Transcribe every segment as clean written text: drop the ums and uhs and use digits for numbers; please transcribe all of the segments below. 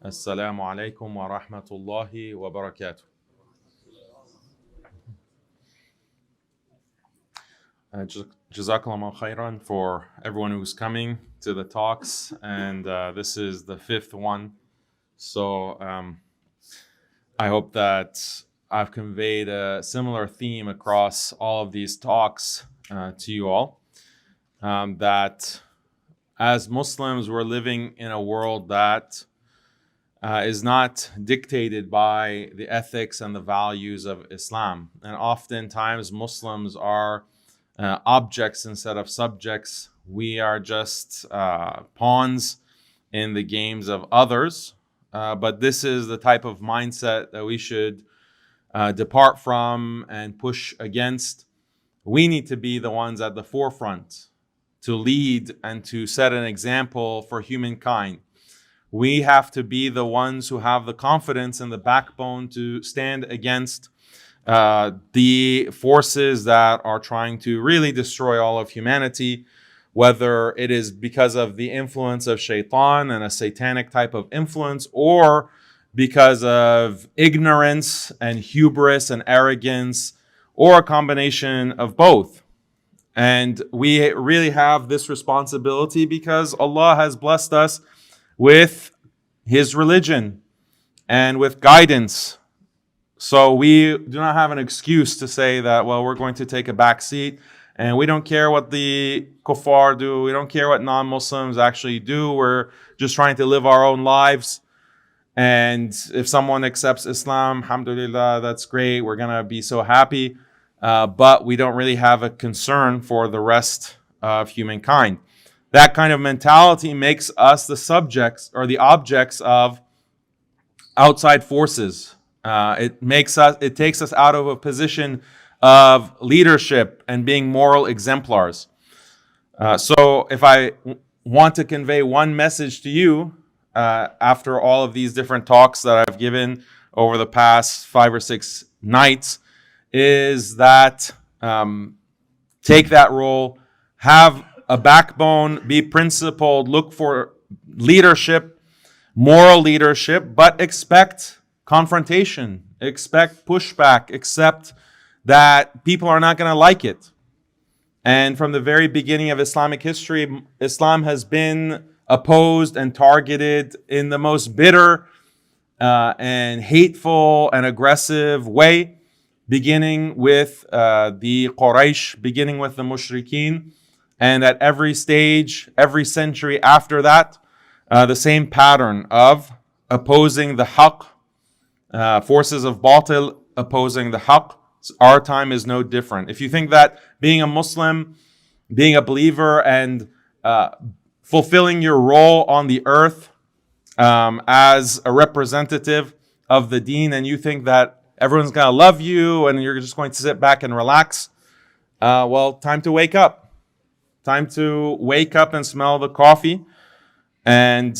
Assalamu alaikum wa rahmatullahi wa barakatuh. Jazakallah khairan for everyone who's coming to the talks, and this is the fifth one. So I hope that I've conveyed a similar theme across all of these talks to you all. That as Muslims, we're living in a world that is not dictated by the ethics and the values of Islam. And oftentimes Muslims are objects instead of subjects. We are just pawns in the games of others. But this is the type of mindset that we should depart from and push against. We need to be the ones at the forefront to lead and to set an example for humankind. We have to be the ones who have the confidence and the backbone to stand against the forces that are trying to really destroy all of humanity, whether it is because of the influence of shaitan and a satanic type of influence, or because of ignorance and hubris and arrogance, or a combination of both. And we really have this responsibility because Allah has blessed us with His religion and with guidance. So we do not have an excuse to say that, well, we're going to take a back seat and we don't care what the kuffar do. We don't care what non-Muslims actually do. We're just trying to live our own lives. And if someone accepts Islam, alhamdulillah, that's great. We're going to be so happy. But we don't really have a concern for the rest of humankind. That kind of mentality makes us the subjects or the objects of outside forces. It takes us out of a position of leadership and being moral exemplars. So if I want to convey one message to you after all of these different talks that I've given over the past 5 or 6 nights, is that take that role, have a backbone, be principled, look for leadership, moral leadership, but expect confrontation, expect pushback, accept that people are not going to like it. And from the very beginning of Islamic history, Islam has been opposed and targeted in the most bitter and hateful and aggressive way, beginning with the Quraysh, beginning with the Mushrikeen. And at every stage, every century after that, the same pattern of opposing the haqq, forces of batil opposing the haqq. Our time is no different. If you think that being a Muslim, being a believer, and fulfilling your role on the earth as a representative of the deen, and you think that everyone's going to love you and you're just going to sit back and relax, well, time to wake up. Time to wake up and smell the coffee and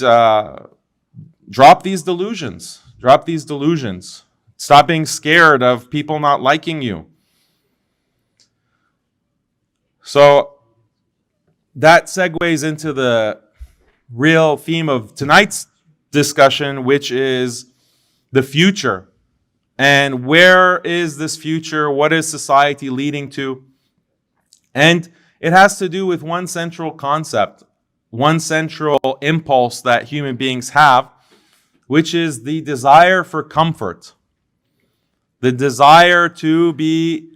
drop these delusions. Drop these delusions. Stop being scared of people not liking you. So that segues into the real theme of tonight's discussion, which is the future. And where is this future? What is society leading to? And it has to do with one central concept, one central impulse that human beings have, which is the desire for comfort, the desire to be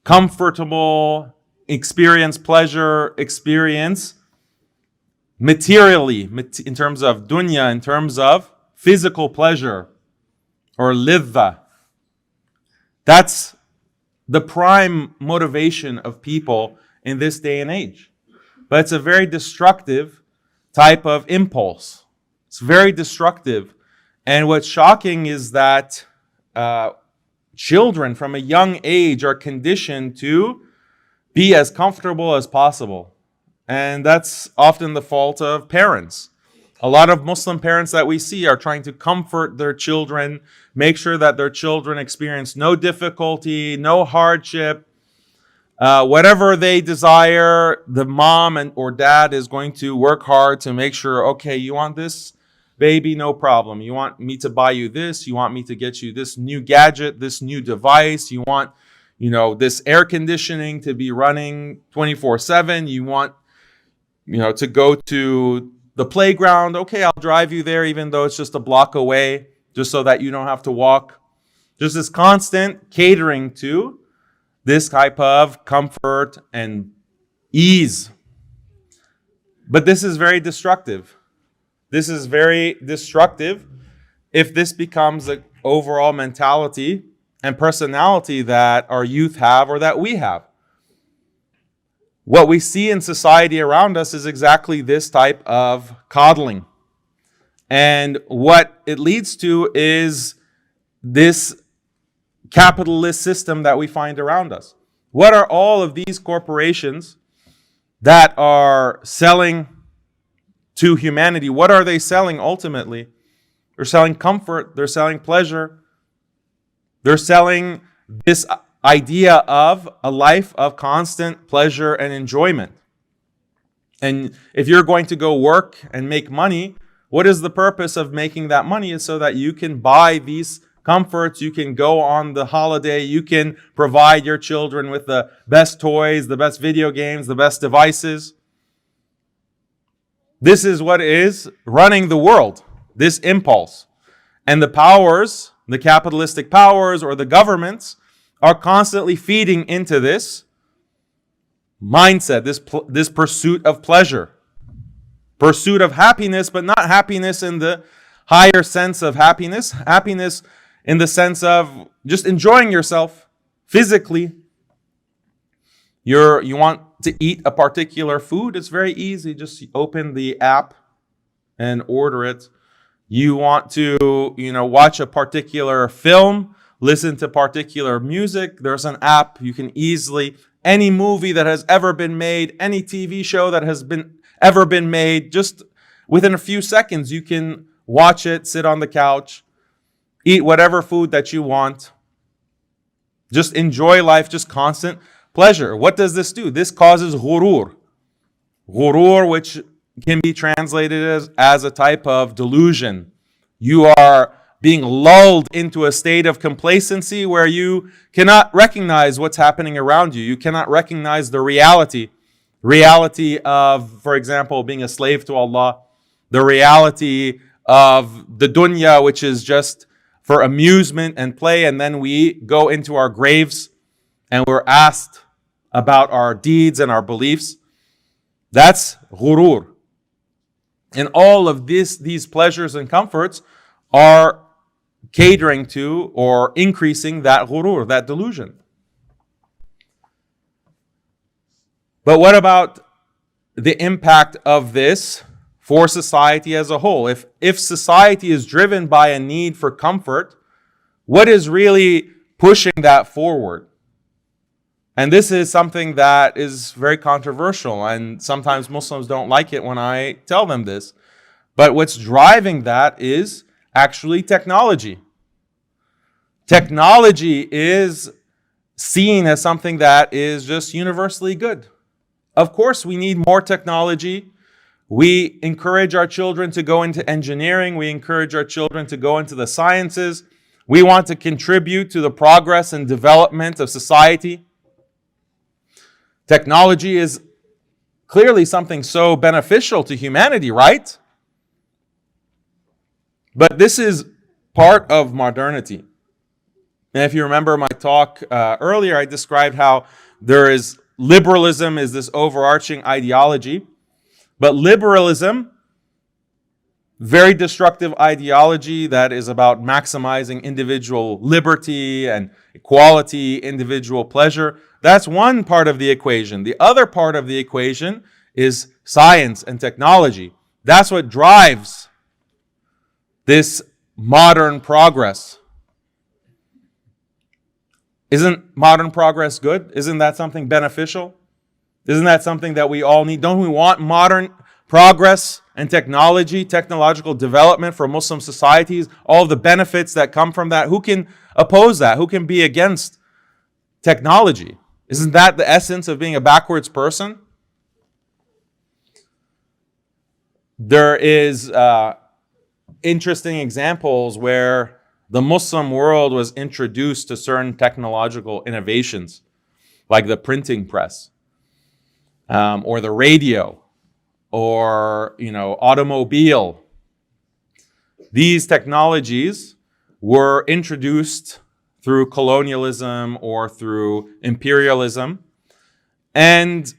comfortable, experience pleasure, experience materially, in terms of dunya, in terms of physical pleasure or lidha. That's the prime motivation of people in this day and age. But it's a very destructive type of impulse. It's very destructive. And what's shocking is that children from a young age are conditioned to be as comfortable as possible. And that's often the fault of parents. A lot of Muslim parents that we see are trying to comfort their children, make sure that their children experience no difficulty, no hardship. Whatever they desire, the mom or dad is going to work hard to make sure, okay, you want this? baby, no problem. You want me to buy you this? You want me to get you this new gadget, this new device? You want, this air conditioning to be running 24/7? You want, to go to the playground? Okay, I'll drive you there, even though it's just a block away, just so that you don't have to walk. Just this constant catering to this type of comfort and ease. But this is very destructive. This is very destructive if this becomes an overall mentality and personality that our youth have or that we have. What we see in society around us is exactly this type of coddling. And what it leads to is this capitalist system that we find around us. What are all of these corporations that are selling to humanity? What are they selling ultimately? They're selling comfort. They're selling pleasure. They're selling this idea of a life of constant pleasure and enjoyment. And if you're going to go work and make money, what is the purpose of making that money? Is so that you can buy these comforts, you can go on the holiday, you can provide your children with the best toys, the best video games, the best devices. This is what is running the world, this impulse. And the powers, the capitalistic powers or the governments, are constantly feeding into this mindset, this pursuit of pleasure, pursuit of happiness, but not happiness in the higher sense of happiness, happiness in the sense of just enjoying yourself physically. You want to eat a particular food, it's very easy. Just open the app and order it. You want to, watch a particular film, listen to particular music. There's an app. You can easily, any movie that has ever been made, any TV show that has ever been made, just within a few seconds, you can watch it, sit on the couch, eat whatever food that you want. Just enjoy life, just constant pleasure. What does this do? This causes ghurur. Ghurur, which can be translated as a type of delusion. You are being lulled into a state of complacency where you cannot recognize what's happening around you. You cannot recognize the reality of, for example, being a slave to Allah, the reality of the dunya, which is just for amusement and play, and then we go into our graves and we're asked about our deeds and our beliefs. That's ghurur. And all of these pleasures and comforts are catering to or increasing that ghurur, that delusion. But what about the impact of this for society as a whole? If society is driven by a need for comfort, what is really pushing that forward? And this is something that is very controversial, and sometimes Muslims don't like it when I tell them this. But what's driving that is actually technology. Technology is seen as something that is just universally good. Of course, we need more technology. We encourage our children to go into engineering. We encourage our children to go into the sciences. We want to contribute to the progress and development of society. Technology is clearly something so beneficial to humanity, right? But this is part of modernity. And if you remember my talk earlier, I described how there is liberalism is this overarching ideology. But liberalism, very destructive ideology that is about maximizing individual liberty and equality, individual pleasure. That's one part of the equation. The other part of the equation is science and technology. That's what drives this modern progress. Isn't modern progress good? Isn't that something beneficial? Isn't that something that we all need? Don't we want modern progress and technological development for Muslim societies? All of the benefits that come from that. Who can oppose that? Who can be against technology? Isn't that the essence of being a backwards person? There is interesting examples where the Muslim world was introduced to certain technological innovations, like the printing press, or the radio, or automobile. These technologies were introduced through colonialism or through imperialism, and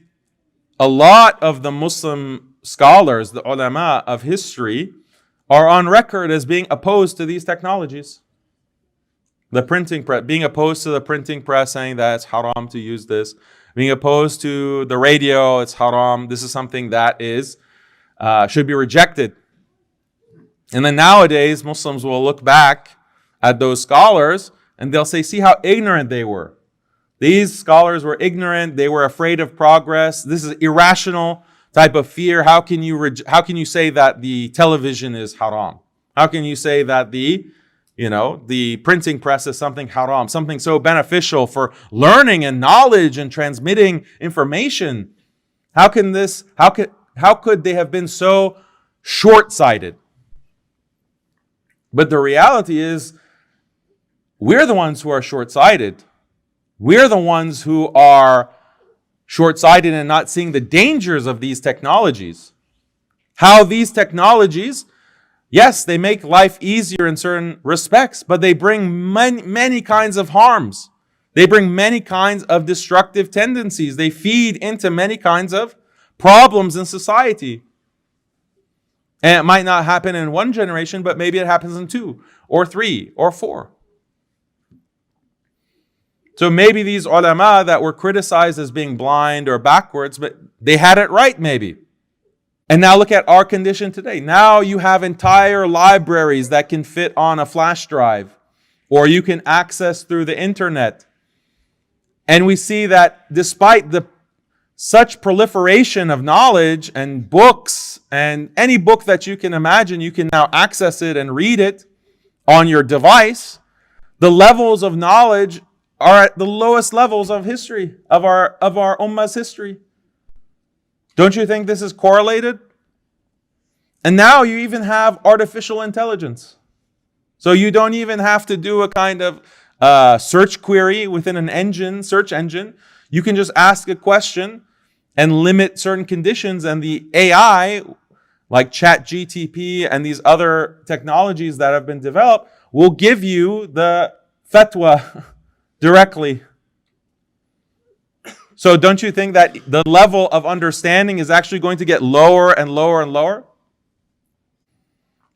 a lot of the Muslim scholars, the ulama of history, are on record as being opposed to these technologies. The printing press, being opposed to the printing press, saying that it's haram to use this. Being opposed to the radio, it's haram. This is something that should be rejected. And then nowadays, Muslims will look back at those scholars and they'll say, see how ignorant they were. These scholars were ignorant. They were afraid of progress. This is irrational type of fear. How can you say that the television is haram? How can you say that the printing press is something haram, something so beneficial for learning and knowledge and transmitting information? How could they have been so short-sighted? But the reality is, we're the ones who are short-sighted. We're the ones who are short-sighted and not seeing the dangers of these technologies. How these technologies, yes, they make life easier in certain respects, but they bring many kinds of harms. They bring many kinds of destructive tendencies. They feed into many kinds of problems in society. And it might not happen in one generation, but maybe it happens in 2 or 3 or 4. So maybe these ulama that were criticized as being blind or backwards, but they had it right maybe. And now look at our condition today. Now you have entire libraries that can fit on a flash drive, or you can access through the internet. And we see that despite such proliferation of knowledge and books, and any book that you can imagine, you can now access it and read it on your device. The levels of knowledge are at the lowest levels of history, of our ummah's history. Don't you think this is correlated? And now you even have artificial intelligence. So you don't even have to do a kind of search query within an search engine. You can just ask a question and limit certain conditions, and the AI, like ChatGPT and these other technologies that have been developed, will give you the fatwa directly. So don't you think that the level of understanding is actually going to get lower and lower and lower?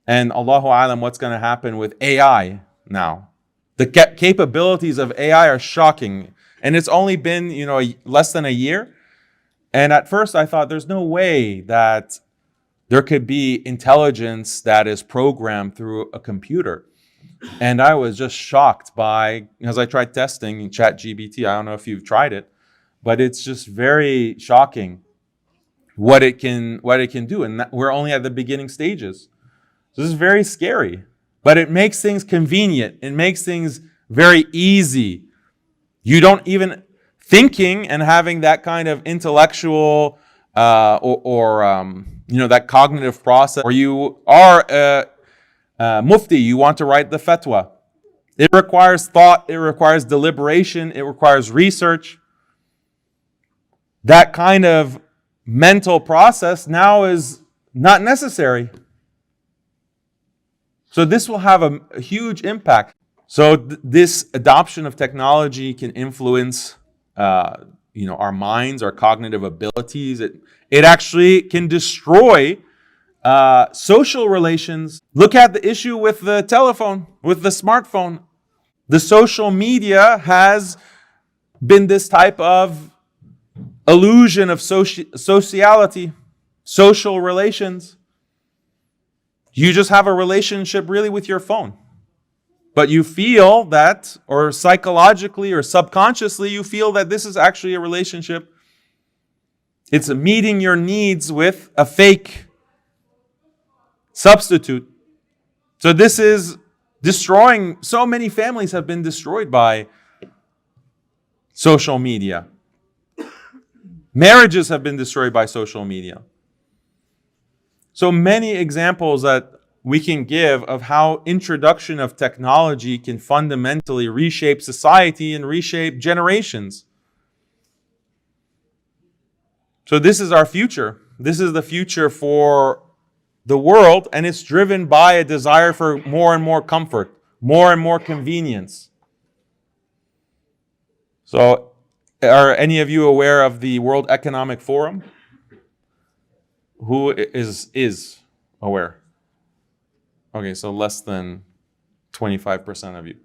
And Allahu Alam, what's going to happen with AI now? The capabilities of AI are shocking. And it's only been, less than a year. And at first I thought there's no way that there could be intelligence that is programmed through a computer. And I was just shocked because I tried testing ChatGPT. I don't know if you've tried it, but it's just very shocking what it can do. And we're only at the beginning stages. So this is very scary, but it makes things convenient. It makes things very easy. You don't even thinking and having that kind of intellectual that cognitive process, or you are mufti, you want to write the fatwa. It requires thought, it requires deliberation, it requires research. That kind of mental process now is not necessary. So this will have a huge impact. So this adoption of technology can influence our minds, our cognitive abilities. It actually can destroy social relations. Look at the issue with the telephone, with the smartphone. The social media has been this type of illusion of sociality, social relations. You just have a relationship really with your phone. But you feel that, or psychologically or subconsciously, you feel that this is actually a relationship. It's meeting your needs with a fake substitute. So this is destroying. So many families have been destroyed by social media. Marriages have been destroyed by social media. So many examples that we can give of how introduction of technology can fundamentally reshape society and reshape generations. So this is our future. This is the future for the world, and it's driven by a desire for more and more comfort, more and more convenience. So, are any of you aware of the World Economic Forum? Who is aware? Okay, so less than 25% of you.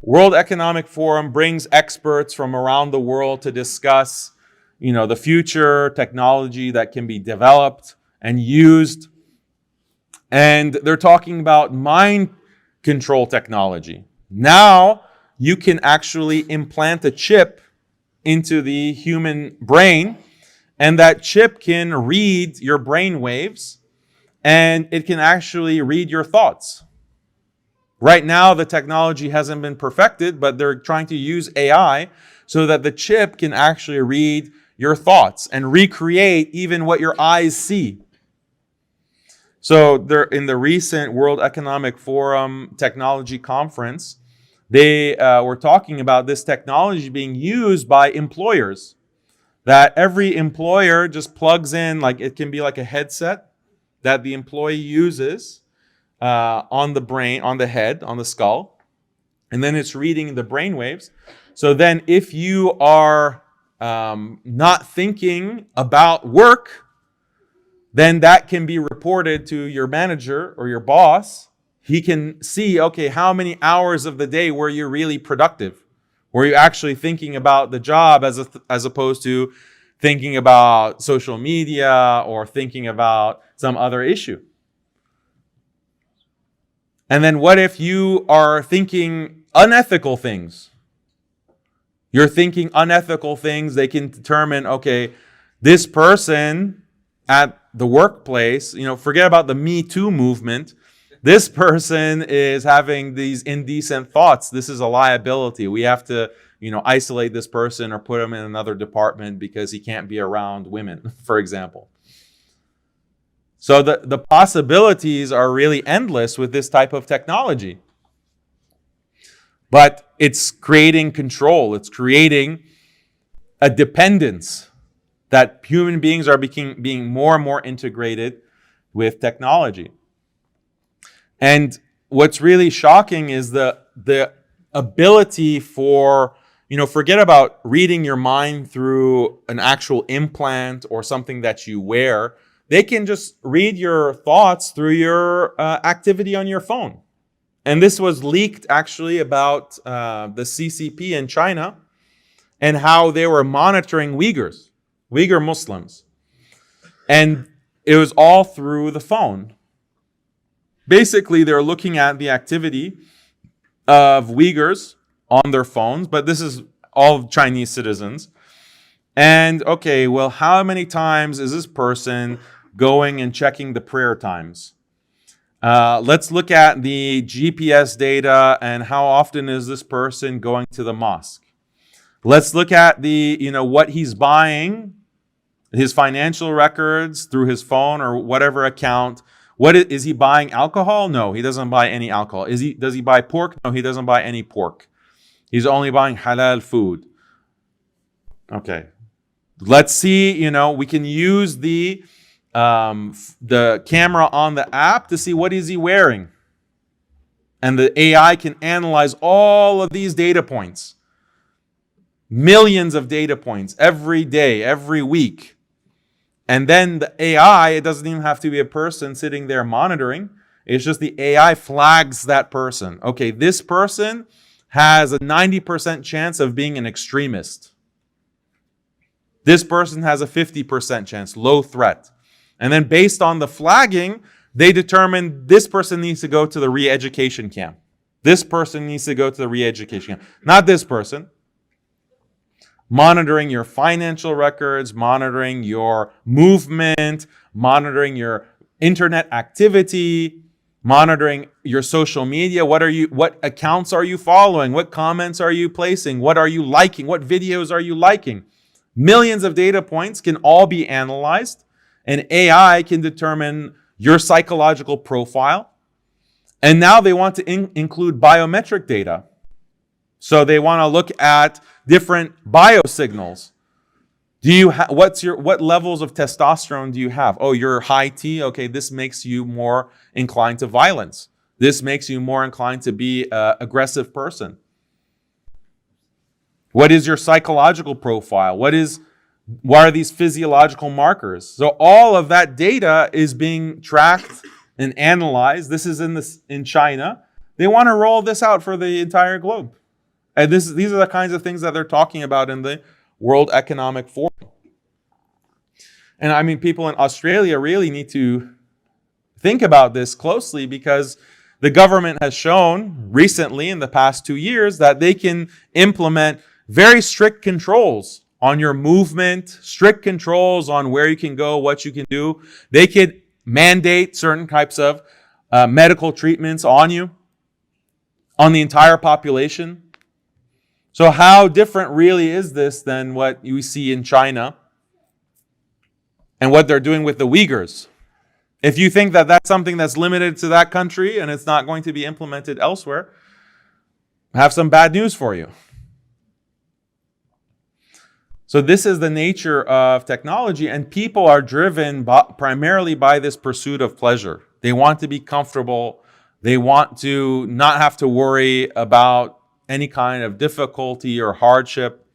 World Economic Forum brings experts from around the world to discuss, the future technology that can be developed and used. And they're talking about mind control technology. Now you can actually implant a chip into the human brain, and that chip can read your brain waves, and it can actually read your thoughts. Right now, the technology hasn't been perfected, but they're trying to use AI so that the chip can actually read your thoughts and recreate even what your eyes see. So in the recent World Economic Forum Technology Conference, they were talking about this technology being used by employers. That every employer just plugs in, like it can be like a headset that the employee uses on the brain, on the head, on the skull, and then it's reading the brain waves. So then if you are not thinking about work, then that can be reported to your manager or your boss. He can see, okay, how many hours of the day were you really productive? Were you actually thinking about the job as opposed to thinking about social media or thinking about some other issue? And then what if you are thinking unethical things? You're thinking unethical things. They can determine, okay, this person at the workplace, forget about the Me Too movement. This person is having these indecent thoughts. This is a liability. We have to, isolate this person or put him in another department because he can't be around women, for example. So the possibilities are really endless with this type of technology. But it's creating control. It's creating a dependence that human beings are being more and more integrated with technology. And what's really shocking is the ability for, forget about reading your mind through an actual implant or something that you wear. They can just read your thoughts through your activity on your phone. And this was leaked actually about the CCP in China and how they were monitoring Uyghur Muslims. And it was all through the phone. Basically, they're looking at the activity of Uyghurs on their phones, but this is all Chinese citizens. And okay, well, how many times is this person going and checking the prayer times? Let's look at the GPS data and how often is this person going to the mosque? Let's look at the, what he's buying, his financial records through his phone or whatever account. What is he buying? Alcohol? No, he doesn't buy any alcohol. Does he buy pork? No, he doesn't buy any pork. He's only buying halal food. Okay. Let's see, we can use the camera on the app to see what is he wearing. And the AI can analyze all of these data points. Millions of data points every day, every week. And then the AI, it doesn't even have to be a person sitting there monitoring. It's just the AI flags that person. Okay, this person has a 90% chance of being an extremist. This person has a 50% chance, low threat. And then based on the flagging, they determine this person needs to go to the re-education camp. This person needs to go to the re-education camp. Not this person. Monitoring your financial records, monitoring your movement, monitoring your internet activity, monitoring your social media. What accounts are you following? What comments are you placing? What are you liking? What videos are you liking? Millions of data points can all be analyzed, and AI can determine your psychological profile. And now they want to include biometric data. So they want to look at different biosignals. What levels of testosterone do you have? Oh, you're high T. Okay, this makes you more inclined to violence. This makes you more inclined to be an aggressive person. What is your psychological profile? What are these physiological markers? So all of that data is being tracked and analyzed. This is in China. They want to roll this out for the entire globe. And these are the kinds of things that they're talking about in the World Economic Forum. And I mean, people in Australia really need to think about this closely, because the government has shown recently in the past 2 years that they can implement very strict controls on your movement, strict controls on where you can go, what you can do. They could mandate certain types of medical treatments on you, on the entire population. So how different really is this than what you see in China and what they're doing with the Uyghurs? If you think that that's something that's limited to that country and it's not going to be implemented elsewhere, I have some bad news for you. So this is the nature of technology, and people are driven primarily by this pursuit of pleasure. They want to be comfortable. They want to not have to worry about any kind of difficulty or hardship.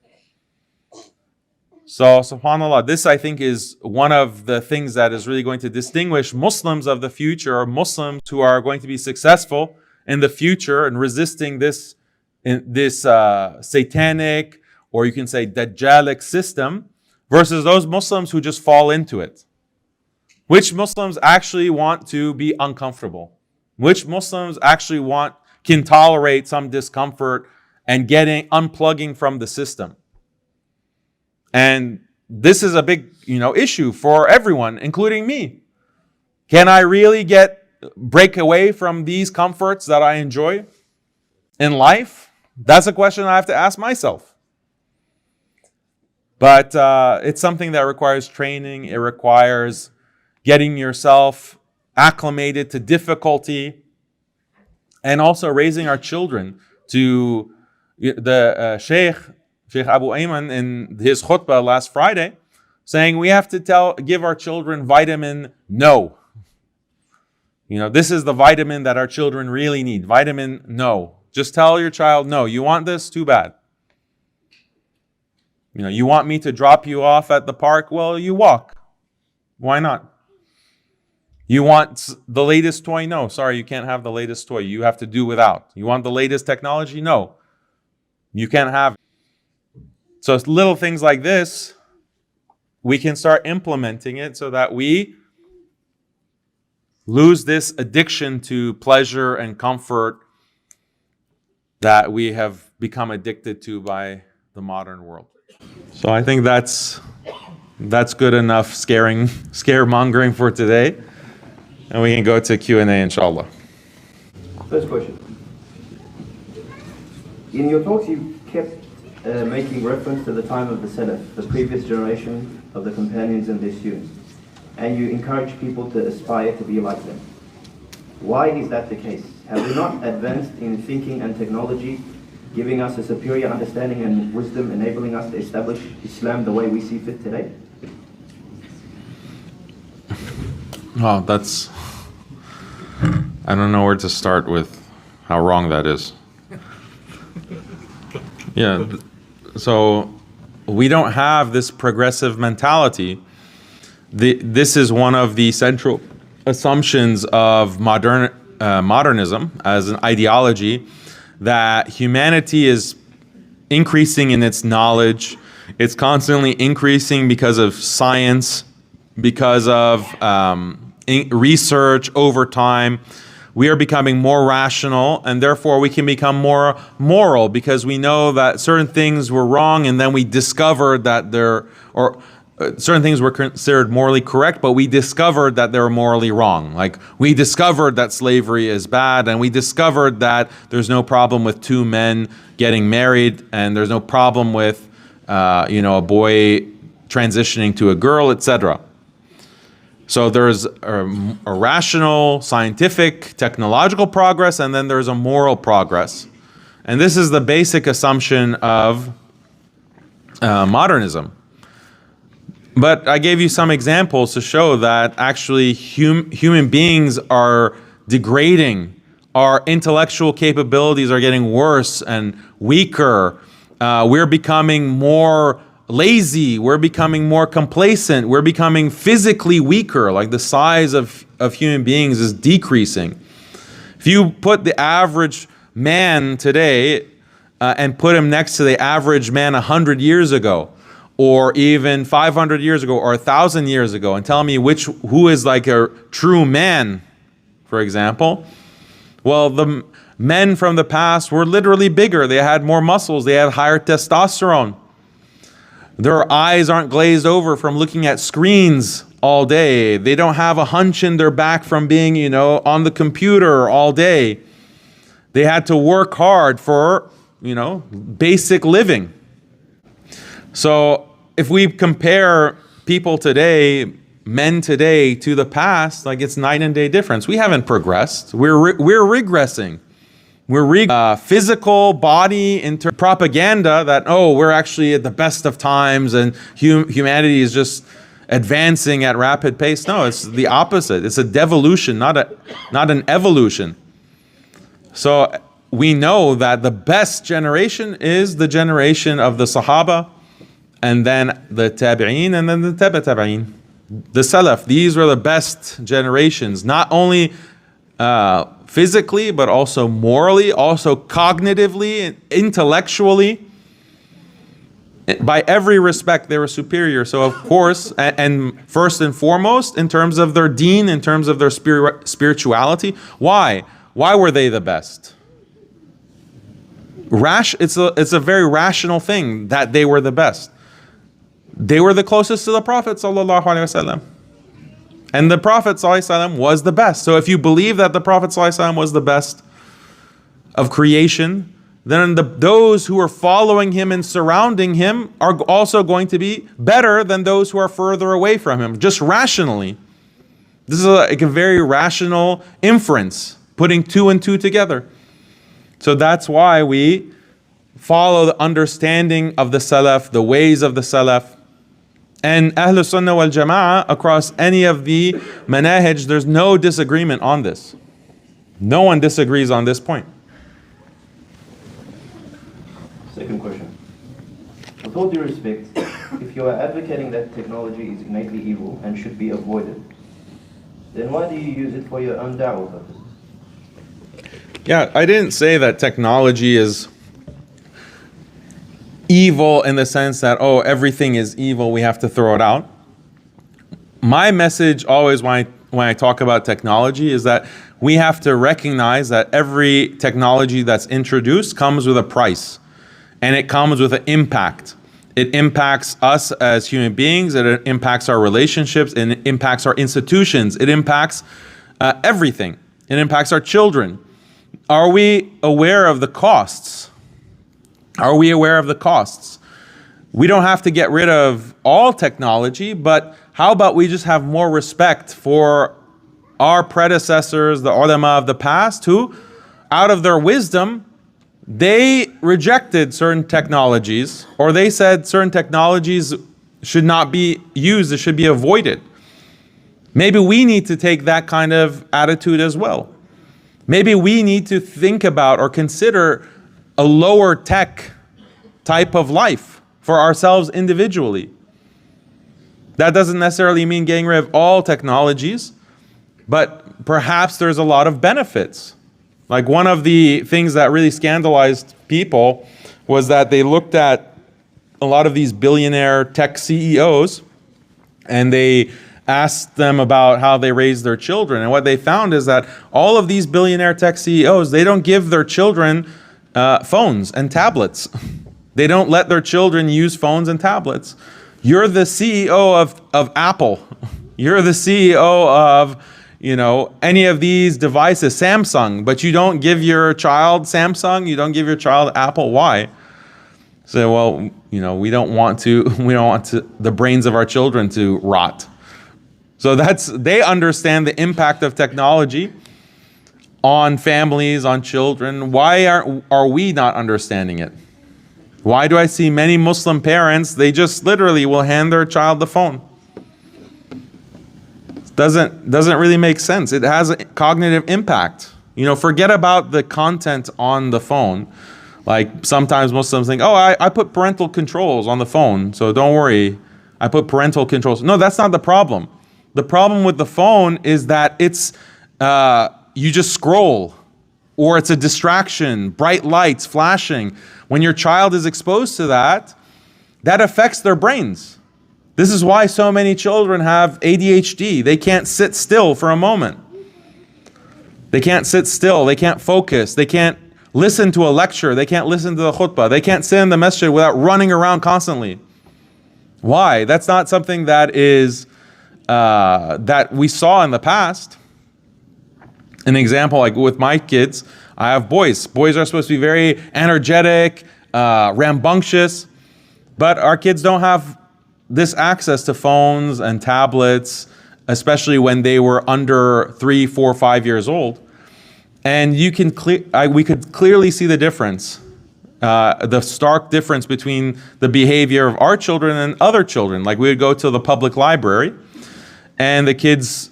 So, subhanAllah, this I think is one of the things that is really going to distinguish Muslims of the future, or Muslims who are going to be successful in the future in resisting this satanic, or you can say Dajjalic system, versus those Muslims who just fall into it. Which Muslims actually want to be uncomfortable? Which Muslims actually can tolerate some discomfort and unplugging from the system? And this is a big, issue for everyone, including me. Can I really break away from these comforts that I enjoy in life? That's a question I have to ask myself. But it's something that requires training. It requires getting yourself acclimated to difficulty, and also raising our children to the Sheikh Abu Ayman in his khutbah last Friday, saying we have to give our children vitamin no. This is the vitamin that our children really need. Vitamin no. Just tell your child, no, you want this? Too bad. You want me to drop you off at the park? Well, you walk. Why not? You want the latest toy? No, sorry, you can't have the latest toy. You have to do without. You want the latest technology? No, you can't have it. So it's little things like this, we can start implementing it so that we lose this addiction to pleasure and comfort that we have become addicted to by the modern world. So I think that's good enough scaremongering for today. And we can go to Q&A, inshallah. First question. In your talks, you kept making reference to the time of the Salaf, the previous generation of the companions and their students, and you encourage people to aspire to be like them. Why is that the case? Have we not advanced in thinking and technology, giving us a superior understanding and wisdom, enabling us to establish Islam the way we see fit today? Oh, I don't know where to start with how wrong that is. Yeah, so we don't have this progressive mentality. This is one of the central assumptions of modernism as an ideology, that humanity is increasing in its knowledge. It's constantly increasing because of science, because of research over time. We are becoming more rational, and therefore we can become more moral, because we know that certain things were wrong, and then we discovered that certain things were considered morally correct, but we discovered that they were morally wrong. Like, we discovered that slavery is bad, and we discovered that there's no problem with two men getting married, and there's no problem with a boy transitioning to a girl, etc. So there's a rational, scientific, technological progress, and then there's a moral progress. And this is the basic assumption of modernism. But I gave you some examples to show that actually human beings are degrading. Our intellectual capabilities are getting worse and weaker. We're becoming more lazy. We're becoming more complacent. We're becoming physically weaker. Like the size of human beings is decreasing. If you put the average man today and put him next to the average man 100 years ago, or even 500 years ago, or 1,000 years ago, and tell me who is like a true man, for example. Well, the men from the past were literally bigger. They had more muscles. They had higher testosterone. Their eyes aren't glazed over from looking at screens all day. They don't have a hunch in their back from being, on the computer all day. They had to work hard for, basic living. So if we compare people today, men today, to the past, like it's night and day difference. We haven't progressed. We're regressing. We're physical body into propaganda that, we're actually at the best of times and humanity is just advancing at rapid pace. No, it's the opposite. It's a devolution, not an evolution. So we know that the best generation is the generation of the Sahaba, and then the Tabi'een, and then the Tabi'een. The Salaf, these were the best generations, not only physically, but also morally, also cognitively, intellectually. By every respect, they were superior. So of course, and first and foremost, in terms of their deen, in terms of their spirituality, why? Why were they the best? It's a very rational thing that they were the best. They were the closest to the Prophet sallallahu alaihi wasallam. And the Prophet ﷺ was the best. So if you believe that the Prophet ﷺ was the best of creation, then those who are following him and surrounding him are also going to be better than those who are further away from him, just rationally. This is like a very rational inference, putting two and two together. So that's why we follow the understanding of the Salaf, the ways of the Salaf. And Ahlul Sunnah wal Jama'ah, across any of the manahij, there's no disagreement on this. No one disagrees on this point. Second question. With all due respect, if you are advocating that technology is innately evil and should be avoided, then why do you use it for your own da'wah purposes? Yeah, I didn't say that technology is evil in the sense that, everything is evil, we have to throw it out. My message always when I talk about technology is that we have to recognize that every technology that's introduced comes with a price, and it comes with an impact. It impacts us as human beings, it impacts our relationships, and it impacts our institutions, it impacts everything. It impacts our children. Are we aware of the costs? Are we aware of the costs? We don't have to get rid of all technology, but how about we just have more respect for our predecessors, the ulama of the past, who, out of their wisdom, they rejected certain technologies, or they said certain technologies should not be used, it should be avoided. Maybe we need to take that kind of attitude as well. Maybe we need to think about or consider a lower tech type of life for ourselves individually. That doesn't necessarily mean getting rid of all technologies, but perhaps there's a lot of benefits. Like one of the things that really scandalized people was that they looked at a lot of these billionaire tech CEOs and they asked them about how they raised their children. And what they found is that all of these billionaire tech CEOs, they don't give their children phones and tablets. They don't let their children use phones and tablets. You're the CEO of Apple. You're the CEO of, any of these devices, Samsung, but you don't give your child Samsung, you don't give your child Apple. Why? So, well, we don't want the brains of our children to rot. So they understand the impact of technology on families, on children. Why are we not understanding it? Why do I see many Muslim parents, they just literally will hand their child the phone? Doesn't really make sense. It has a cognitive impact. Forget about the content on the phone. Like sometimes Muslims think, oh, I put parental controls on the phone, so don't worry, I put parental controls. No, that's not the problem. The problem with the phone is that it's you just scroll, or it's a distraction, bright lights flashing. When your child is exposed to that, that affects their brains. This is why so many children have ADHD. They can't sit still for a moment. They can't sit still. They can't focus. They can't listen to a lecture. They can't listen to the khutbah. They can't sit in the masjid without running around constantly. Why? That's not something that is that we saw in the past. An example, like with my kids, I have boys. Boys are supposed to be very energetic, rambunctious, but our kids don't have this access to phones and tablets, especially when they were under 3, 4, 5 years old. And we could clearly see the difference, the stark difference between the behavior of our children and other children. Like we would go to the public library, and the kids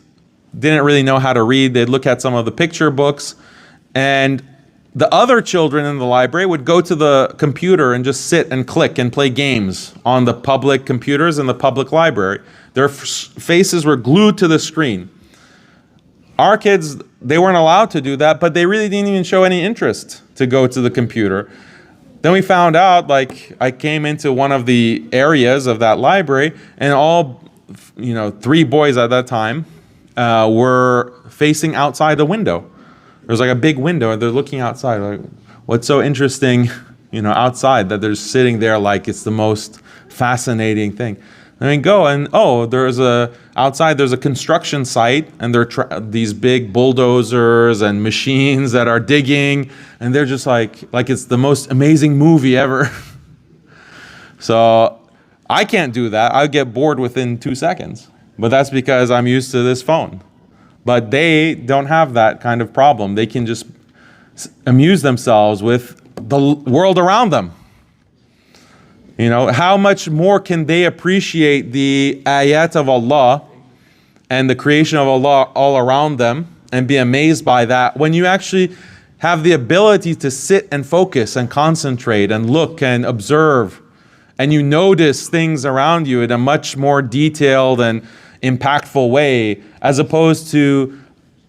didn't really know how to read. They'd look at some of the picture books, and the other children in the library would go to the computer and just sit and click and play games on the public computers in the public library. Their faces were glued to the screen. Our kids, they weren't allowed to do that, but they really didn't even show any interest to go to the computer. Then we found out, like, I came into one of the areas of that library, and all, 3 boys at that time were facing outside the window. There was like a big window, and they're looking outside. Like, what's so interesting, outside, that they're sitting there like it's the most fascinating thing. I mean, go and outside there's a construction site, and there are these big bulldozers and machines that are digging, and they're just like it's the most amazing movie ever. So I can't do that. I get bored within 2 seconds, but that's because I'm used to this phone. But they don't have that kind of problem. They can just amuse themselves with the world around them. How much more can they appreciate the ayat of Allah and the creation of Allah all around them and be amazed by that, when you actually have the ability to sit and focus and concentrate and look and observe, and you notice things around you in a much more detailed and impactful way, as opposed to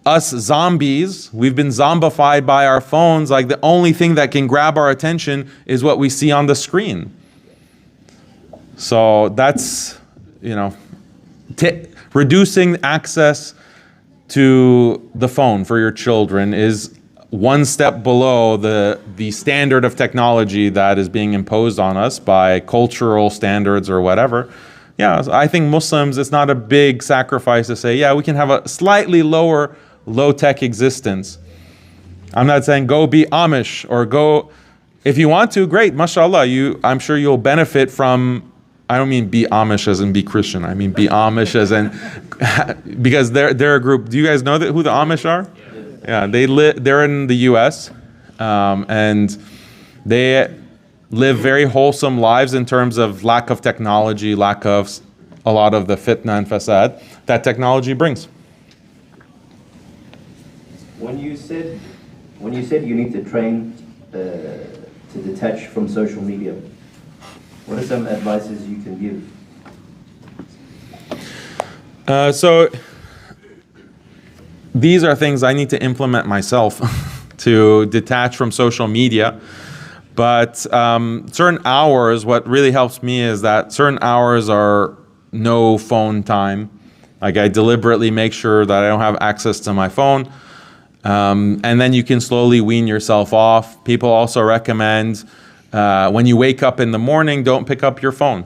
us zombies. We've been zombified by our phones. Like the only thing that can grab our attention is what we see on the screen. So that's, reducing access to the phone for your children is one step below the standard of technology that is being imposed on us by cultural standards or whatever. Yeah, I think Muslims, it's not a big sacrifice to say, yeah, we can have a slightly low-tech existence. I'm not saying go be Amish or go, if you want to, great, mashallah, I'm sure you'll benefit from, I don't mean be Amish as in be Christian, I mean be Amish as in, because they're a group, do you guys know who the Amish are? Yeah, they're in the US, and they live very wholesome lives in terms of lack of technology, lack of a lot of the fitna and fasad that technology brings. When you said you need to train to detach from social media, what are some advices you can give? So these are things I need to implement myself to detach from social media. But certain hours, what really helps me is that certain hours are no phone time. Like I deliberately make sure that I don't have access to my phone. And then you can slowly wean yourself off. People also recommend when you wake up in the morning, don't pick up your phone.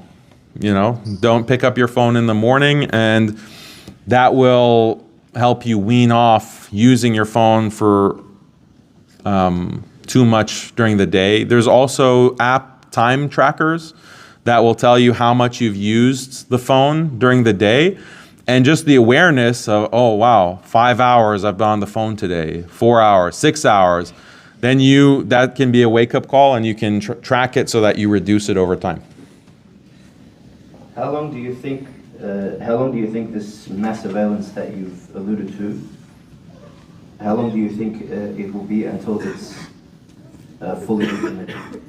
Don't pick up your phone in the morning, and that will help you wean off using your phone for too much during the day. There's also app time trackers that will tell you how much you've used the phone during the day. and just the awareness of, oh wow, 5 hours I've been on the phone today, 4 hours, 6 hours, then that can be a wake-up call, and you can track it so that you reduce it over time. How long do you think this mass surveillance that you've alluded to, how long do you think it will be until it's fully implemented?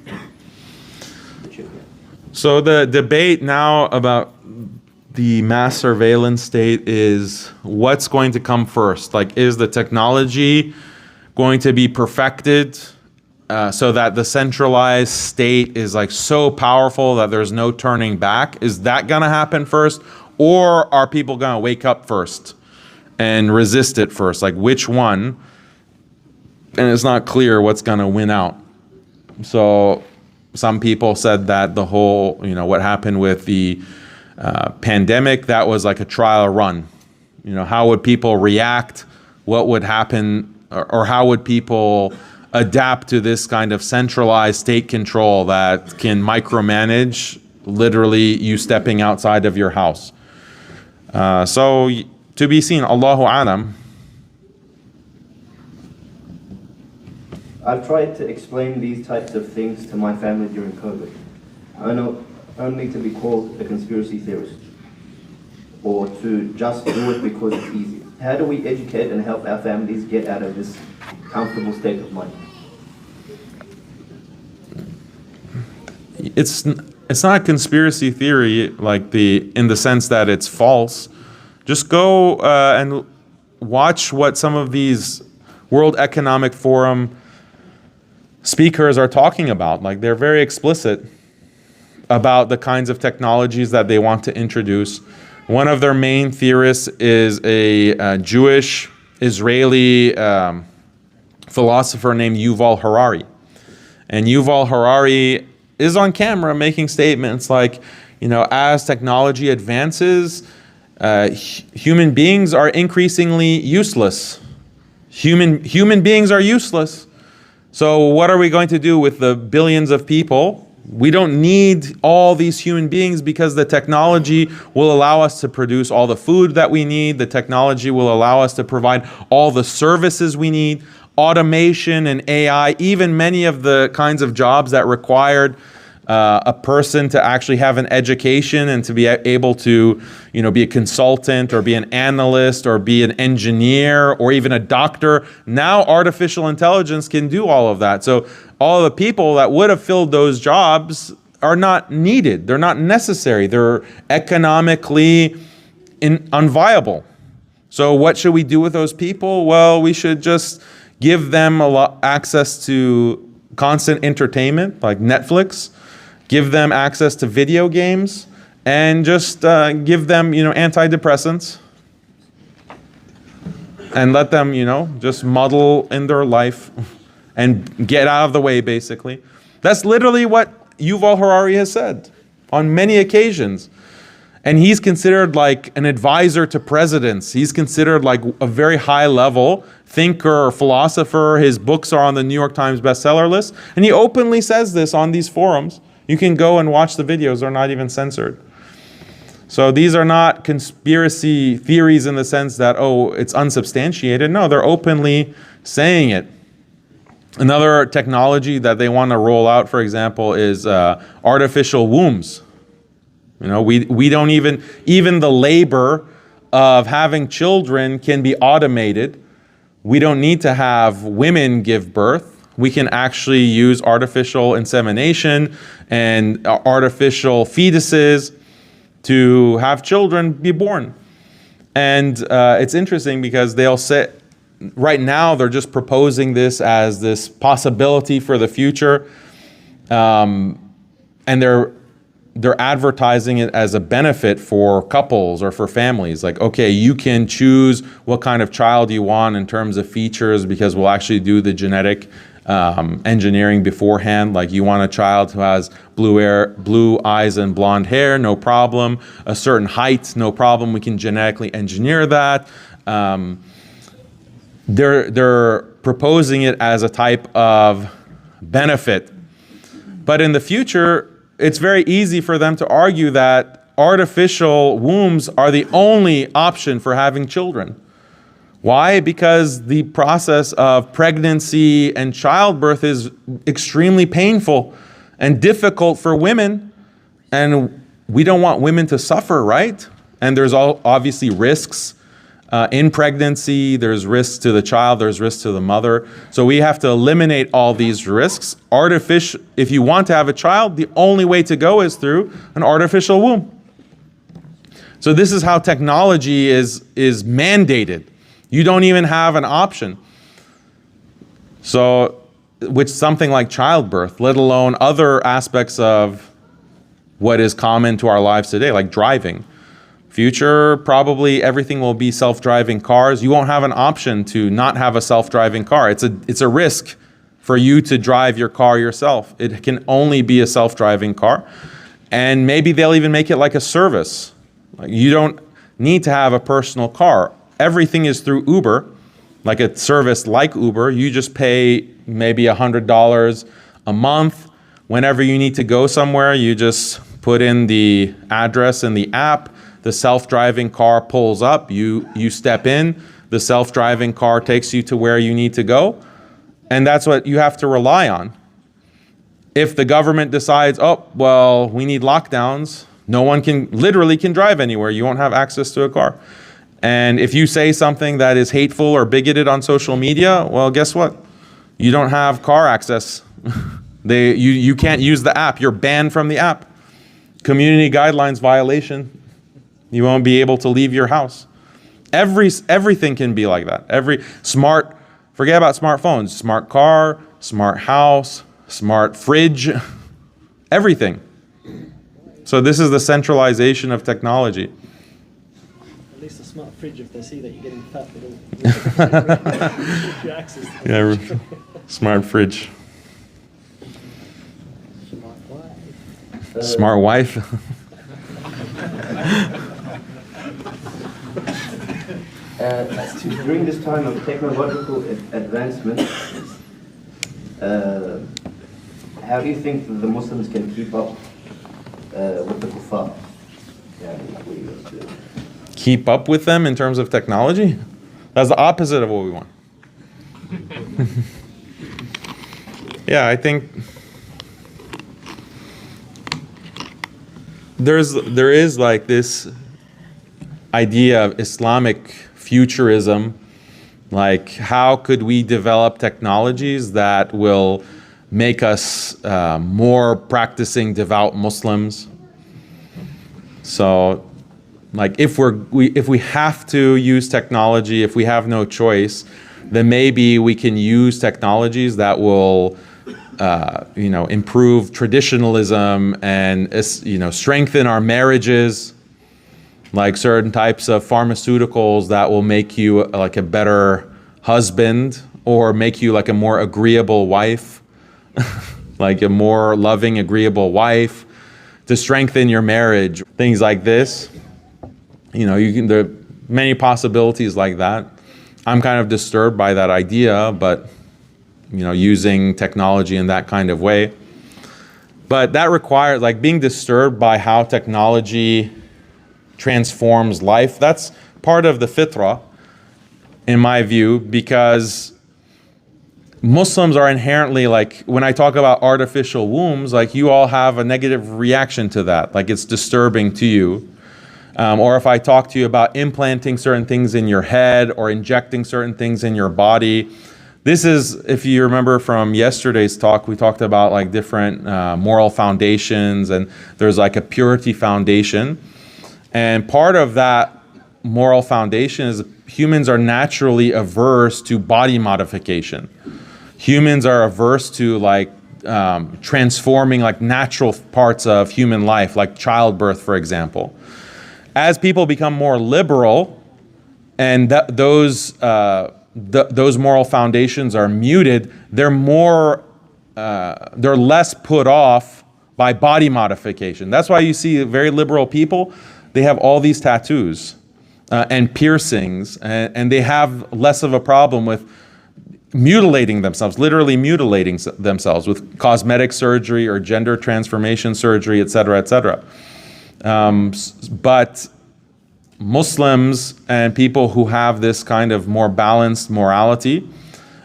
So the debate now about the mass surveillance state is what's going to come first? Like, is the technology going to be perfected so that the centralized state is like so powerful that there's no turning back? Is that going to happen first? Or are people going to wake up first and resist it first? Like, which one? And it's not clear what's going to win out. So some people said that the whole, what happened with the pandemic, that was like a trial run. How would people react? What would happen? Or how would people adapt to this kind of centralized state control that can micromanage literally you stepping outside of your house? So to be seen, Allahu Alam. I've tried to explain these types of things to my family during COVID. I know only to be called a conspiracy theorist or to just do it because it's easy. How do we educate and help our families get out of this comfortable state of mind? It's not a conspiracy theory in the sense that it's false. Just go and watch what some of these World Economic Forum speakers are talking about. Like, they're very explicit about the kinds of technologies that they want to introduce. One of their main theorists is a Jewish Israeli philosopher named Yuval Harari. And Yuval Harari is on camera making statements like, as technology advances, human beings are increasingly useless. Human beings are useless. So what are we going to do with the billions of people? We don't need all these human beings because the technology will allow us to produce all the food that we need. The technology will allow us to provide all the services we need. Automation and AI, even many of the kinds of jobs that required a person to actually have an education and to be able to, be a consultant or be an analyst or be an engineer or even a doctor. Now artificial intelligence can do all of that. So all the people that would have filled those jobs are not needed. They're not necessary. They're economically unviable. So what should we do with those people? Well, we should just give them access to constant entertainment like Netflix. Give them access to video games, and just give them, antidepressants, and let them, just muddle in their life and get out of the way, basically. That's literally what Yuval Harari has said on many occasions. And he's considered like an advisor to presidents. He's considered like a very high level thinker or philosopher. His books are on the New York Times bestseller list. And he openly says this on these forums. You can go and watch the videos. They're not even censored. So these are not conspiracy theories in the sense that, it's unsubstantiated. No, they're openly saying it. Another technology that they want to roll out, for example, is artificial wombs. We don't even the labor of having children can be automated. We don't need to have women give birth. We can actually use artificial insemination and artificial fetuses to have children be born. And it's interesting because they'll say, right now they're just proposing this as this possibility for the future. And they're advertising it as a benefit for couples or for families. Like, okay, you can choose what kind of child you want in terms of features because we'll actually do the genetic engineering beforehand. Like, you want a child who has blue eyes and blonde hair, no problem. A certain height, no problem. We can genetically engineer that. They're proposing it as a type of benefit. But in the future, it's very easy for them to argue that artificial wombs are the only option for having children. Why? Because the process of pregnancy and childbirth is extremely painful and difficult for women, and we don't want women to suffer, right? And there's obviously risks in pregnancy, there's risks to the child, there's risks to the mother. So we have to eliminate all these risks. If you want to have a child, the only way to go is through an artificial womb. So this is how technology is mandated. You don't even have an option. So, which something like childbirth, let alone other aspects of what is common to our lives today, like driving. Future, probably everything will be self-driving cars. You won't have an option to not have a self-driving car. It's a risk for you to drive your car yourself. It can only be a self-driving car. And maybe they'll even make it like a service. Like you don't need to have a personal car. Everything is through Uber, like a service like Uber. You just pay maybe $100 a month. Whenever you need to go somewhere, you just put in the address in the app. The self-driving car pulls up, you step in, the self-driving car takes you to where you need to go, and that's what you have to rely on. If the government decides, oh, well, we need lockdowns, no one literally can drive anywhere, you won't have access to a car. And if you say something that is hateful or bigoted on social media, well, guess what? You don't have car access. You can't use the app, you're banned from the app. Community guidelines violation. You won't be able to leave your house. Everything can be like that. Forget about smartphones, smart car, smart house, smart fridge, everything. So this is the centralization of technology. At least a smart fridge, if they see that you're getting fat, it'll access to the fridge. Smart fridge. Smart wife. Smart wife. During this time of technological advancement, how do you think that the Muslims can keep up with the kuffar? Keep up with them in terms of technology? That's the opposite of what we want. Yeah, I think there is like this idea of Islamic futurism, like how could we develop technologies that will make us more practicing devout Muslims. So like if we have to use technology, if we have no choice, then maybe we can use technologies that will improve traditionalism and strengthen our marriages, like certain types of pharmaceuticals that will make you like a better husband or make you like a more agreeable wife, like a more loving, agreeable wife to strengthen your marriage, things like this. There are many possibilities like that. I'm kind of disturbed by that idea, but using technology in that kind of way. But that requires, like, being disturbed by how technology transforms life. That's part of the fitrah, in my view, because Muslims are inherently, like, when I talk about artificial wombs, like, you all have a negative reaction to that. Like, it's disturbing to you. Or if I talk to you about implanting certain things in your head or injecting certain things in your body. This is, if you remember from yesterday's talk, we talked about like different moral foundations, and there's like a purity foundation. And part of that moral foundation is humans are naturally averse to body modification. Humans are averse to like transforming like natural parts of human life, like childbirth, for example. As people become more liberal, and those moral foundations are muted, they're less put off by body modification. That's why you see very liberal people, they have all these tattoos and piercings, and they have less of a problem with mutilating themselves, literally mutilating themselves with cosmetic surgery or gender transformation surgery, etc., etc. But Muslims and people who have this kind of more balanced morality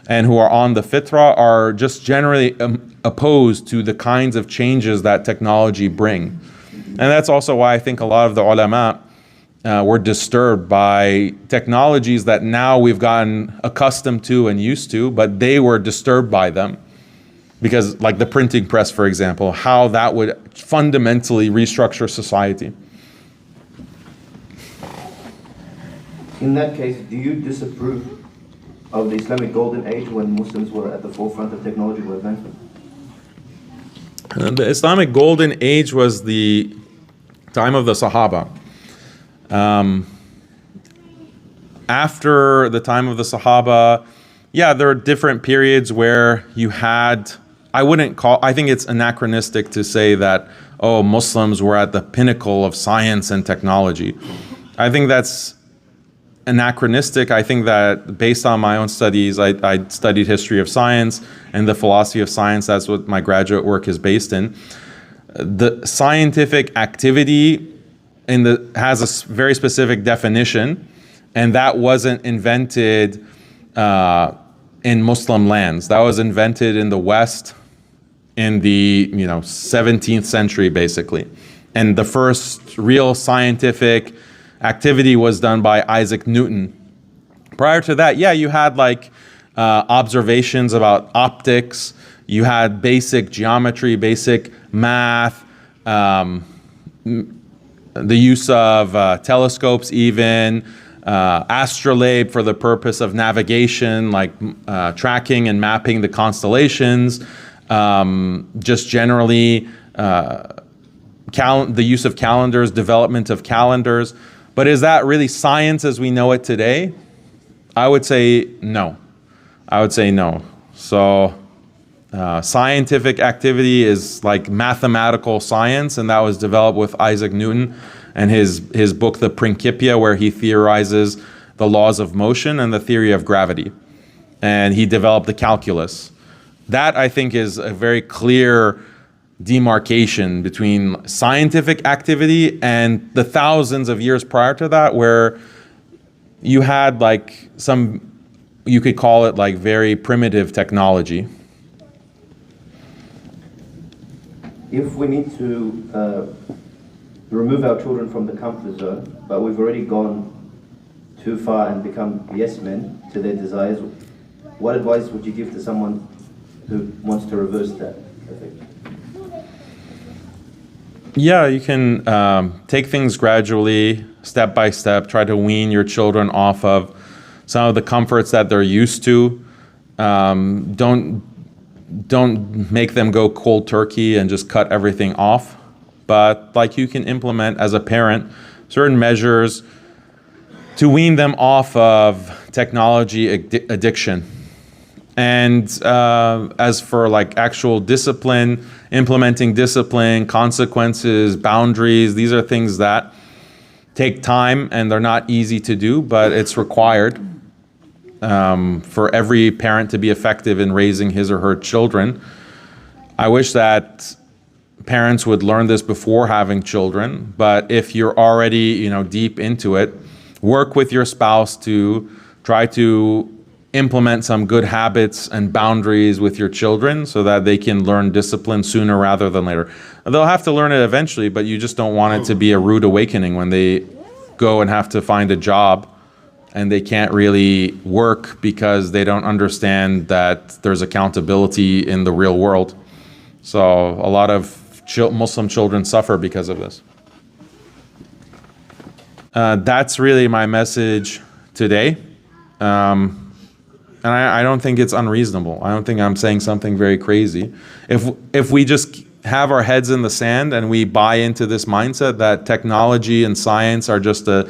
and who are on the fitrah are just generally opposed to the kinds of changes that technology bring. And that's also why I think a lot of the ulama were disturbed by technologies that now we've gotten accustomed to and used to, but they were disturbed by them. Because like the printing press, for example, how that would fundamentally restructure society. In that case, do you disapprove of the Islamic golden age when Muslims were at the forefront of technological advancement? The Islamic golden age was the time of the Sahaba. After the time of the Sahaba, yeah, there are different periods where you had, I think it's anachronistic to say that, oh, Muslims were at the pinnacle of science and technology. I think that's anachronistic. I think that based on my own studies, I studied history of science and the philosophy of science. That's what my graduate work is based in. The scientific activity has a very specific definition, and that wasn't invented in Muslim lands. That was invented in the West in the 17th century, basically. And the first real scientific activity was done by Isaac Newton. Prior to that, yeah, you had like observations about optics, you had basic geometry, basic math, the use of telescopes even, astrolabe for the purpose of navigation, like tracking and mapping the constellations, just generally the use of calendars, development of calendars. But is that really science as we know it today? I would say no. So scientific activity is like mathematical science, and that was developed with Isaac Newton and his book, The Principia, where he theorizes the laws of motion and the theory of gravity. And he developed the calculus. That, I think, is a very clear demarcation between scientific activity and the thousands of years prior to that, where you had like you could call it like very primitive technology. If we need to remove our children from the comfort zone, but we've already gone too far and become yes men to their desires, what advice would you give to someone who wants to reverse that effect? Yeah, you can take things gradually, step by step, try to wean your children off of some of the comforts that they're used to. Don't make them go cold turkey and just cut everything off. But like you can implement as a parent certain measures to wean them off of technology addiction. And as for like actual discipline, implementing discipline, consequences, boundaries, these are things that take time and they're not easy to do, but it's required for every parent to be effective in raising his or her children. I wish that parents would learn this before having children, but if you're already, deep into it, work with your spouse to try to implement some good habits and boundaries with your children so that they can learn discipline sooner rather than later. They'll have to learn it eventually, but you just don't want it to be a rude awakening when they go and have to find a job and they can't really work because they don't understand that there's accountability in the real world. So a lot of Muslim children suffer because of this. That's really my message today. And I don't think it's unreasonable. I don't think I'm saying something very crazy. If we just have our heads in the sand and we buy into this mindset that technology and science are just a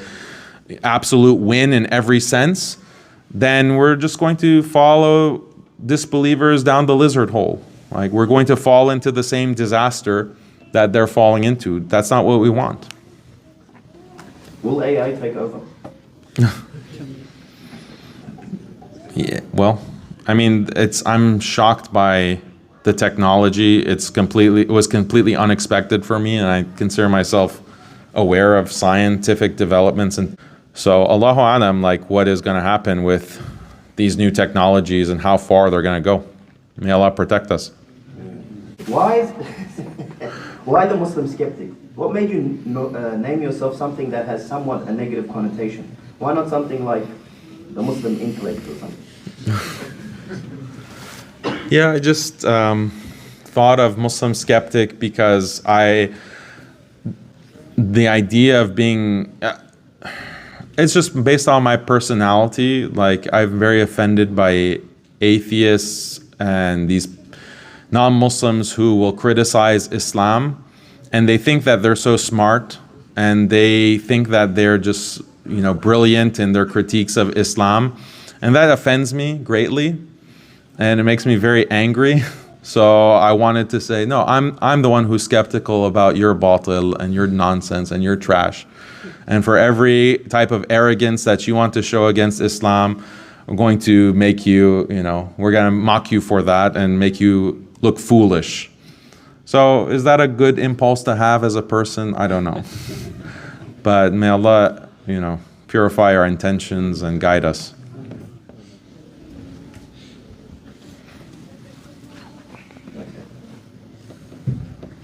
absolute win in every sense, then we're just going to follow disbelievers down the lizard hole. Like we're going to fall into the same disaster that they're falling into. That's not what we want. Will AI take over? Yeah, well, I mean, I'm shocked by the technology. It was completely unexpected for me, and I consider myself aware of scientific developments. And so Allahu Alam, like what is going to happen with these new technologies and how far they're going to go. May Allah protect us. Why is, why the Muslim skeptic? What made you name yourself something that has somewhat a negative connotation? Why not something like the Muslim intellect or something? Yeah, I just thought of Muslim skeptic because the idea of being, it's just based on my personality. Like I'm very offended by atheists and these non-Muslims who will criticize Islam, and they think that they're so smart, and they think that they're just, brilliant in their critiques of Islam, and that offends me greatly, and it makes me very angry. So I wanted to say, no, I'm the one who's skeptical about your batil and your nonsense and your trash, and for every type of arrogance that you want to show against Islam, I'm going to make you, we're going to mock you for that and make you look foolish. So is that a good impulse to have as a person? I don't know. But may Allah, purify our intentions and guide us.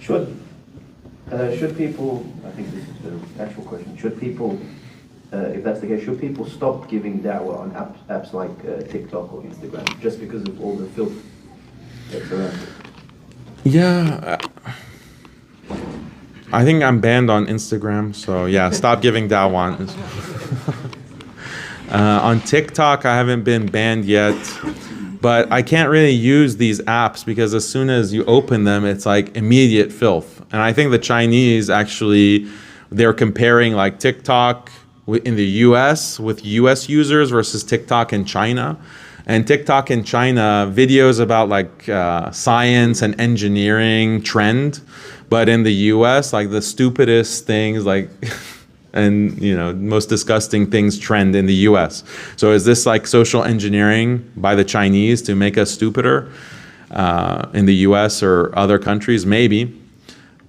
Should people, I think this is the actual question, should people, if that's the case, should people stop giving da'wah on apps like TikTok or Instagram just because of all the filth that's around it? Yeah, I think I'm banned on Instagram, so yeah, stop giving da'wah. On TikTok, I haven't been banned yet, but I can't really use these apps because as soon as you open them, it's like immediate filth. And I think the Chinese actually, they're comparing like TikTok in the US with US users versus TikTok in China. And TikTok in China, videos about like science and engineering trend, but in the US, like the stupidest things like, and most disgusting things trend in the US. So is this like social engineering by the Chinese to make us stupider in the US or other countries? Maybe,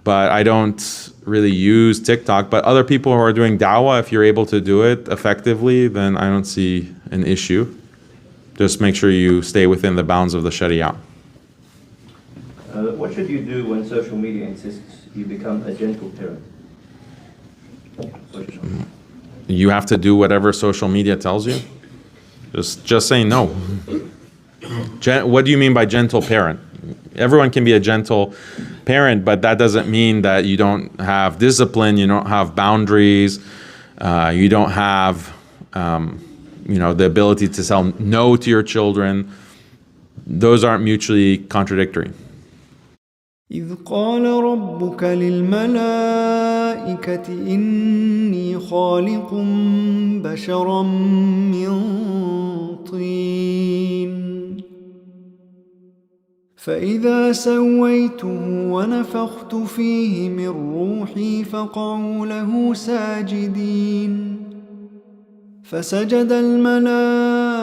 but I don't really use TikTok. But other people who are doing da'wah, if you're able to do it effectively, then I don't see an issue. Just make sure you stay within the bounds of the Sharia. What should you do when social media insists you become a gentle parent? You have to do whatever social media tells you. Just say no. What do you mean by gentle parent? Everyone can be a gentle parent, but that doesn't mean that you don't have discipline, you don't have boundaries, you don't have the ability to tell no to your children. Those aren't mutually contradictory. إذ قال ربك للملائكة إني خالق بشرا من طين فإذا سويته ونفخت فيه من روحي فقعوا له ساجدين فسجد الملائكة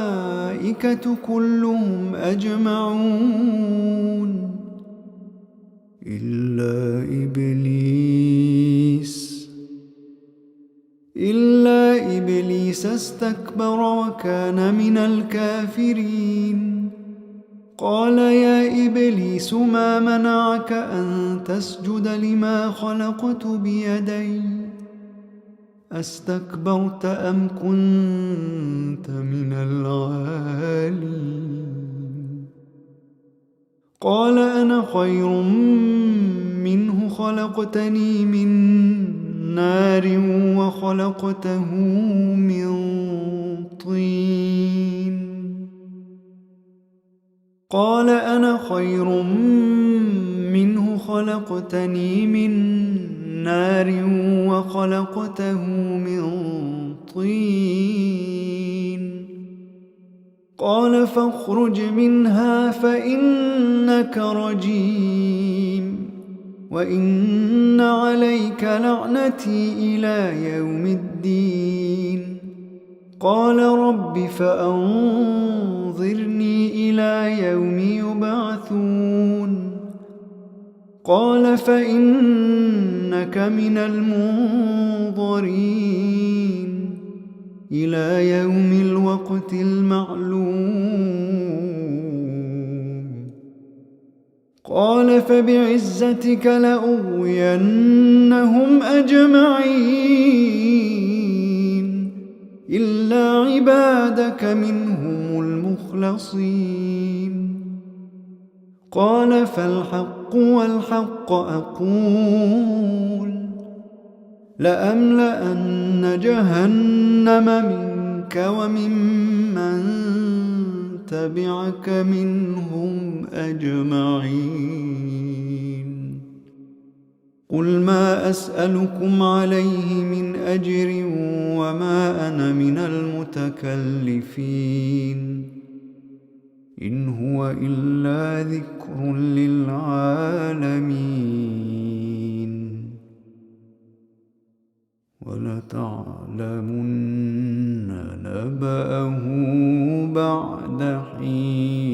كلهم أجمعون إلا إبليس استكبر وكان من الكافرين قال يا إبليس ما منعك أن تسجد لما خلقت بيدي أستكبرت أم كنت من العالين قال أنا خير منه خلقتني من نار وخلقته من طين قال أنا خير منه خلقتني من نار وخلقته من طين قال فاخرج منها فإنك رجيم وإن عليك لعنتي إلى يوم الدين قال رب فأنظرني إلى يوم يبعثون قال فإنك من المنظرين إلى يوم الوقت المعلوم قال فبعزتك لأغوينهم أجمعين إلا عبادك منهم المخلصين قال فالحق والحق أقول لأملأن جهنم منك وممن تبعك منهم أجمعين قل ما أسألكم عليه من أجر وما أنا من المتكلفين إن هو إلا ذكر للعالمين ولتعلمن نبأه بعد حين